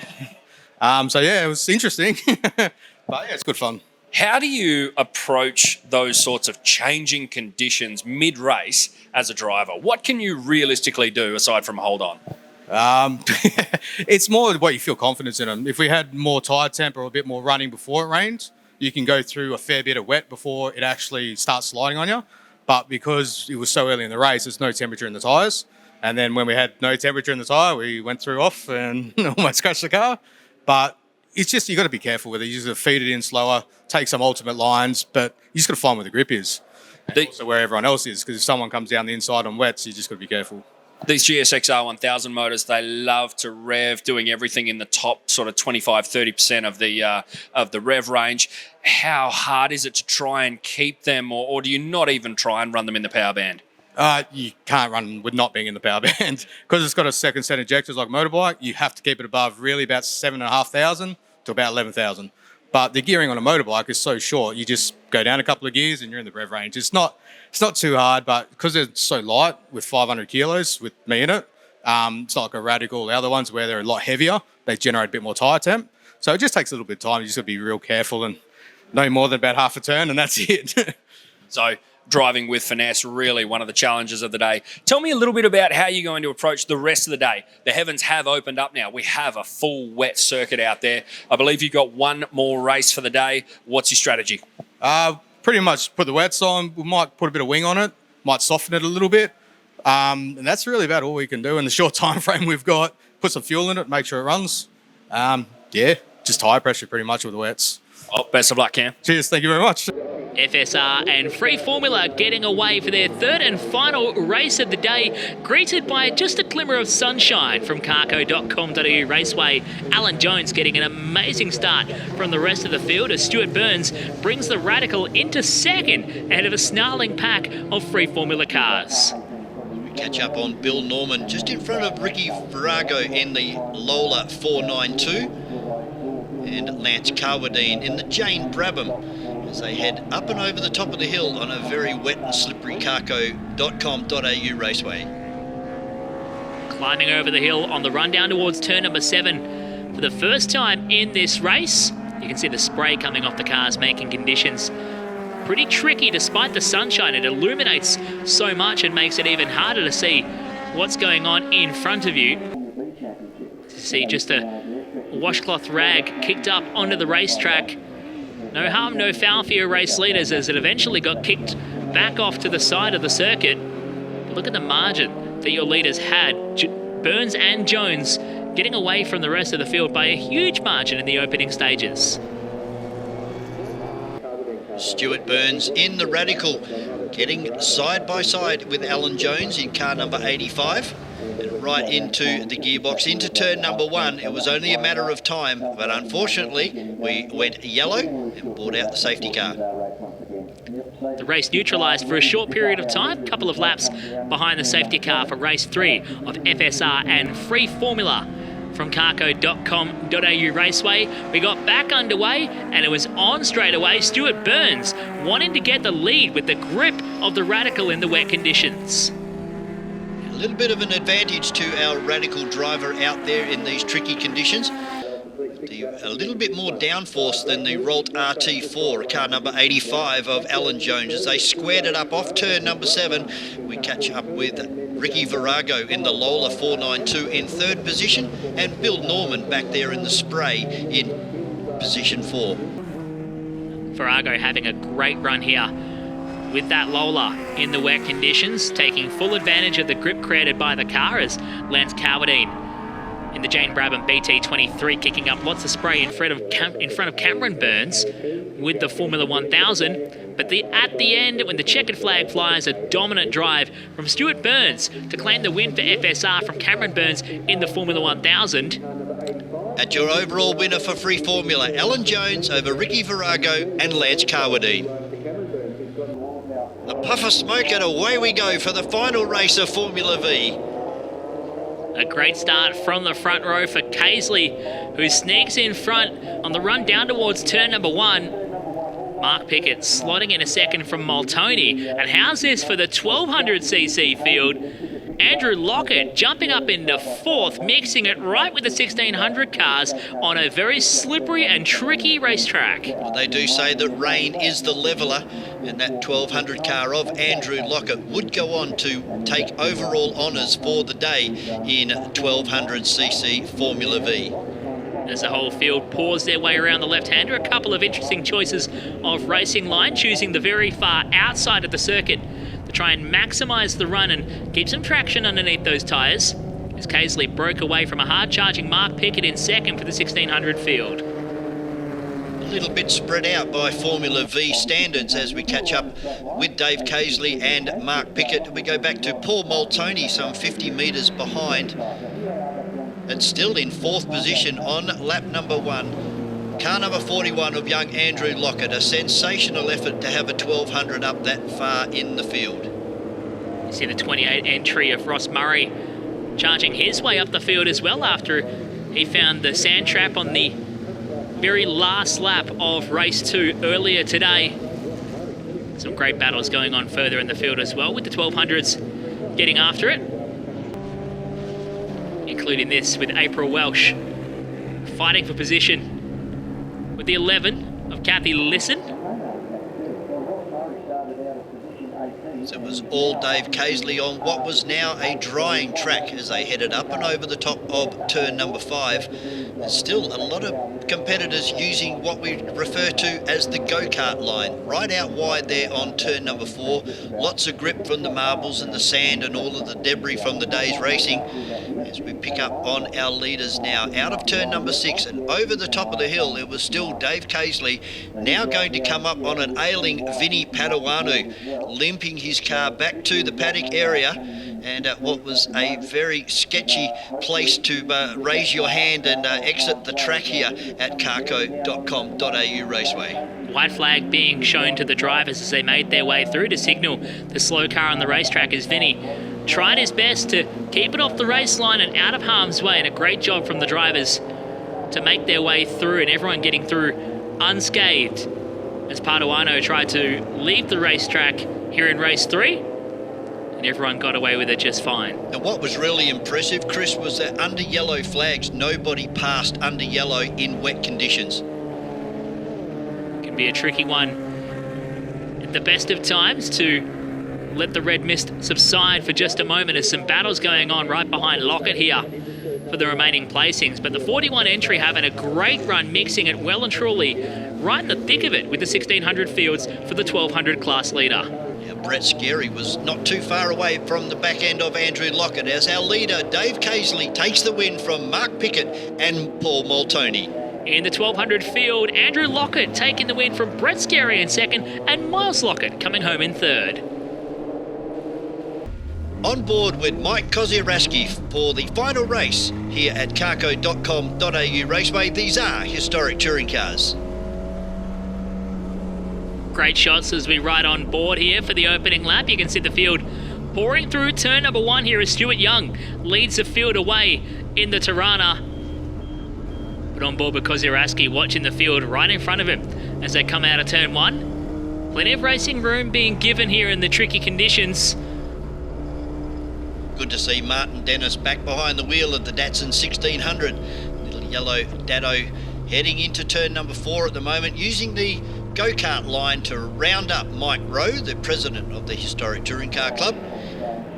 So yeah, it was interesting, but yeah, it's good fun. How do you approach those sorts of changing conditions mid-race as a driver? What can you realistically do aside from hold on? It's more what you feel confidence in them. If we had more tyre temp or a bit more running before it rained, you can go through a fair bit of wet before it actually starts sliding on you. But because it was so early in the race, there's no temperature in the tyres. And then when we had no temperature in the tyre, we went through off and almost crashed the car. But it's just, you got to be careful with it. You just got to feed it in slower, take some ultimate lines, but you just got to find where the grip is. And also where everyone else is, because if someone comes down the inside on wets, you just got to be careful. These GSXR 1000 motors, they love to rev, doing everything in the top sort of 25-30% of the rev range. How hard is it to try and keep them, or do you not even try and run them in the power band? You can't run with not being in the power band because it's got a second set injectors like a motorbike. You have to keep it above really about 7,500 to about 11,000. But the gearing on a motorbike is so short, you just go down a couple of gears and you're in the rev range. It's not too hard, but because it's so light with 500 kilos with me in it, it's not like a Radical. The other ones where they're a lot heavier, they generate a bit more tyre temp. So it just takes a little bit of time. You just got to be real careful and no more than about half a turn, and that's it. So driving with finesse, really one of the challenges of the day. Tell me a little bit about how you're going to approach the rest of the day. The heavens have opened up now. We have a full wet circuit out there. I believe you've got one more race for the day. What's your strategy? Pretty much put the wets on. We might put a bit of wing on it, might soften it a little bit. And that's really about all we can do in the short time frame we've got. Put some fuel in it, make sure it runs. Just tyre pressure pretty much with the wets. Oh, best of luck, Cam. Cheers, thank you very much. FSR and Free Formula getting away for their third and final race of the day, greeted by just a glimmer of sunshine from carco.com.au Raceway. Alan Jones getting an amazing start from the rest of the field as Stuart Burns brings the Radical into second ahead of a snarling pack of Free Formula cars. We catch up on Bill Norman just in front of Ricky Virago in the Lola 492 and Lance Carwadine in the Jane Brabham as they head up and over the top of the hill on a very wet and slippery carco.com.au Raceway. Climbing over the hill on the run down towards turn number 7 for the first time in this race. You can see the spray coming off the cars, making conditions pretty tricky despite the sunshine. It illuminates so much and makes it even harder to see what's going on in front of you. To see just a washcloth rag kicked up onto the racetrack. No harm, no foul for your race leaders as it eventually got kicked back off to the side of the circuit. But look at the margin that your leaders had. Burns and Jones getting away from the rest of the field by a huge margin in the opening stages. Stuart Burns in the Radical, getting side by side with Alan Jones in car number 85. And right into the gearbox, into turn number 1. It was only a matter of time, but unfortunately we went yellow and brought out the safety car. The race neutralised for a short period of time, a couple of laps behind the safety car for race 3 of FSR and Free Formula. From carco.com.au Raceway, we got back underway and it was on straight away. Stuart Burns wanting to get the lead with the grip of the Radical in the wet conditions. A little bit of an advantage to our Radical driver out there in these tricky conditions. A little bit more downforce than the Rolt RT4, car number 85 of Alan Jones. As they squared it up off turn number 7, we catch up with Ricky Virago in the Lola 492 in 3rd position, and Bill Norman back there in the Spray in position 4. Virago having a great run here with that Lola in the wet conditions, taking full advantage of the grip created by the car as Lance Cowardine in the Jane Brabham BT23 kicking up lots of spray in front of Cameron Burns with the Formula 1000. But at the end, when the checkered flag flies, a dominant drive from Stuart Burns to claim the win for FSR from Cameron Burns in the Formula 1000. At your overall winner for Free Formula, Alan Jones over Ricky Virago and Lance Carwadine. A puff of smoke and away we go for the final race of Formula V. A great start from the front row for Casely, who sneaks in front on the run down towards turn number 1. Mark Pickett slotting in a second from Moltoni. And how's this for the 1200cc field? Andrew Lockett jumping up into 4th, mixing it right with the 1600 cars on a very slippery and tricky racetrack. Well, they do say that rain is the leveller, and that 1200 car of Andrew Lockett would go on to take overall honours for the day in 1200cc Formula V. As the whole field pours their way around the left-hander, a couple of interesting choices of racing line, choosing the very far outside of the circuit to try and maximise the run and keep some traction underneath those tyres, as Casely broke away from a hard-charging Mark Pickett in second for the 1600 field. A little bit spread out by Formula V standards as we catch up with Dave Casely and Mark Pickett. We go back to Paul Moltoni, some 50 metres behind, and still in 4th position on lap number 1. Car number 41 of young Andrew Lockett, a sensational effort to have a 1200 up that far in the field. You see the 28 entry of Ross Murray charging his way up the field as well after he found the sand trap on the very last lap of race 2 earlier today. Some great battles going on further in the field as well, with the 1200s getting after it, including this with April Welsh fighting for position with the 11 of Kathy Lisson. So it was all Dave Casely on what was now a drying track as they headed up and over the top of turn number 5. There's still a lot of competitors using what we refer to as the go-kart line. Right out wide there on turn number 4. Lots of grip from the marbles and the sand and all of the debris from the day's racing. As we pick up on our leaders now out of turn number 6 and over the top of the hill, it was still Dave Casely now going to come up on an ailing Vinny Padawanu, limping his car back to the paddock area, and what was a very sketchy place to raise your hand and exit the track here at carco.com.au Raceway. White flag being shown to the drivers as they made their way through to signal the slow car on the racetrack as Vinny tried his best to keep it off the race line and out of harm's way, and a great job from the drivers to make their way through and everyone getting through unscathed as Paduano tried to leave the racetrack here in race 3, and everyone got away with it just fine. And what was really impressive, Chris, was that under yellow flags, nobody passed under yellow in wet conditions. Can be a tricky one at the best of times to let the red mist subside for just a moment as some battles going on right behind Lockett here for the remaining placings. But the 41 entry having a great run, mixing it well and truly right in the thick of it with the 1600 fields for the 1200 class leader. Brett Scarey was not too far away from the back end of Andrew Lockett as our leader, Dave Casely, takes the win from Mark Pickett and Paul Moltoni. In the 1200 field, Andrew Lockett taking the win from Brett Scarey in second and Miles Lockett coming home in third. On board with Mike Kozieraski for the final race here at carco.com.au Raceway. These are historic touring cars. Great shots as we ride on board here for the opening lap. You can see the field pouring through turn number 1 here as Stuart Young leads the field away in the Tirana. But on board with Kozieraski watching the field right in front of him as they come out of turn 1. Plenty of racing room being given here in the tricky conditions. Good to see Martin Dennis back behind the wheel of the Datsun 1600. Little yellow Dado heading into turn number 4 at the moment, using the go-kart line to round up Mike Rowe, the president of the Historic Touring Car Club,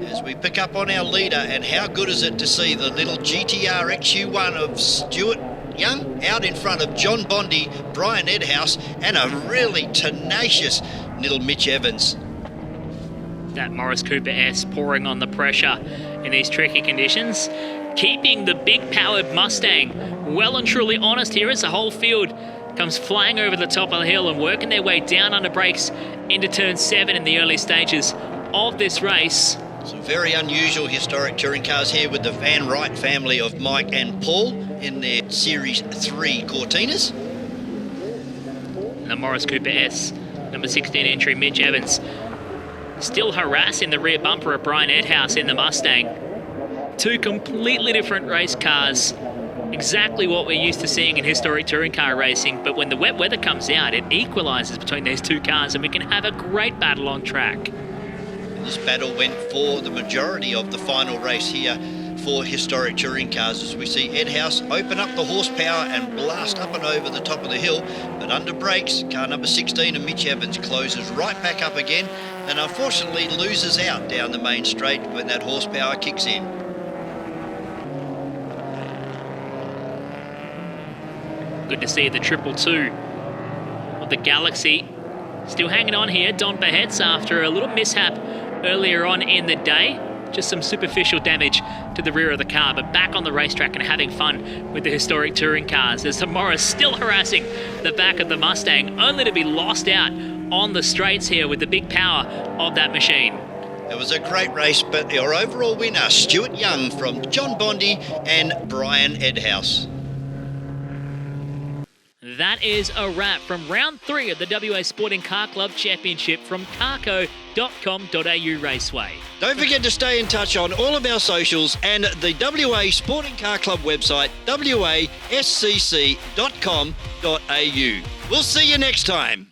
as we pick up on our leader. And how good is it to see the little GTR XU1 of Stuart Young out in front of John Bondi, Brian Edhouse, and a really tenacious little Mitch Evans. That Morris Cooper S pouring on the pressure in these tricky conditions, keeping the big powered Mustang well and truly honest here as the whole field comes flying over the top of the hill and working their way down under brakes into turn 7 in the early stages of this race. Some very unusual historic touring cars here with the Van Wright family of Mike and Paul in their Series 3 Cortinas. And the Morris Cooper S, number 16 entry Mitch Evans, still harassing the rear bumper of Brian Edhouse in the Mustang. Two completely different race cars, exactly what we're used to seeing in historic touring car racing, but when the wet weather comes out, it equalises between these two cars and we can have a great battle on track. This battle went for the majority of the final race here for historic touring cars, as we see Edhouse open up the horsepower and blast up and over the top of the hill, but under brakes, car number 16 of Mitch Evans closes right back up again and unfortunately loses out down the main straight when that horsepower kicks in. Good to see the 222 of the Galaxy still hanging on here. Don Behetz after a little mishap earlier on in the day. Just some superficial damage to the rear of the car, but back on the racetrack and having fun with the historic touring cars. There's Morris still harassing the back of the Mustang, only to be lost out on the straights here with the big power of that machine. It was a great race, but your overall winner, Stuart Young from John Bondi and Brian Edhouse. That is a wrap from round 3 of the WA Sporting Car Club Championship from carco.com.au Raceway. Don't forget to stay in touch on all of our socials and the WA Sporting Car Club website, wascc.com.au. We'll see you next time.